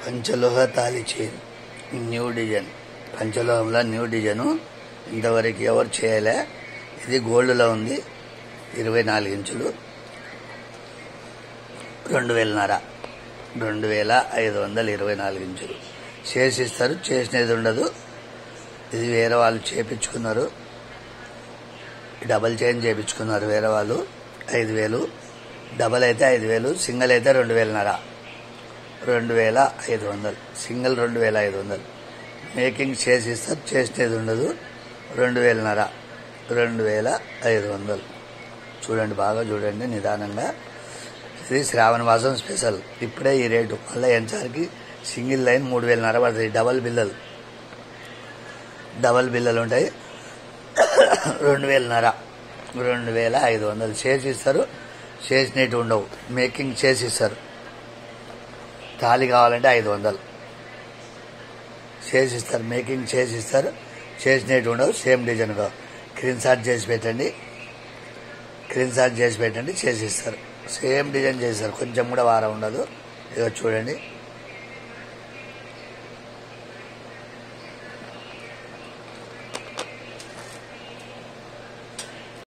పంచలోహ తాళి chain new design. పంచలోహంలో new design ఇంతవరకు ఎవరు చేయలే. ఇది గోల్డ్లో ఉంది. 24 ఇంచులు 2000 2524 ఇంచులు చేసిస్తారు. చేసినది ఉండదు. ఇది వేరే వాళ్ళు చేపించుకున్నారు. డబల్ చైన్ చేపించుకున్నారు వేరే వాళ్ళు. 5000. డబల్ అయితే 5000, సింగిల్ అయితే 2500. 2500 సింగిల్ 2500. మేకింగ్ చేసిస్తారు. చేసినది ఉండదు. 2500 2500. చూడండి, బాగా చూడండి నిదానంగా. ఇది శ్రావణ మాసం స్పెషల్. ఇప్పుడే ఈ రేటు. మళ్ళీ ఎంచారికి సింగిల్ లైన్ 3500 పడుతుంది. డబల్ బిల్లలు ఉంటాయి. 2500 2500 చేసిస్తారు. చేసినట్టు ఉండవు. మేకింగ్ చేసిస్తారు. తాళి కావాలంటే 500 చేసిస్తారు. మేకింగ్ చేసిస్తారు. చేసినట్టు ఉండవు. సేమ్ డిజైన్ కావు. స్క్రీన్ షాట్ చేసి పెట్టండి. చేసిస్తారు. సేమ్ డిజైన్ చేస్తారు. కొంచెం కూడా వారం ఉండదు. ఇక చూడండి.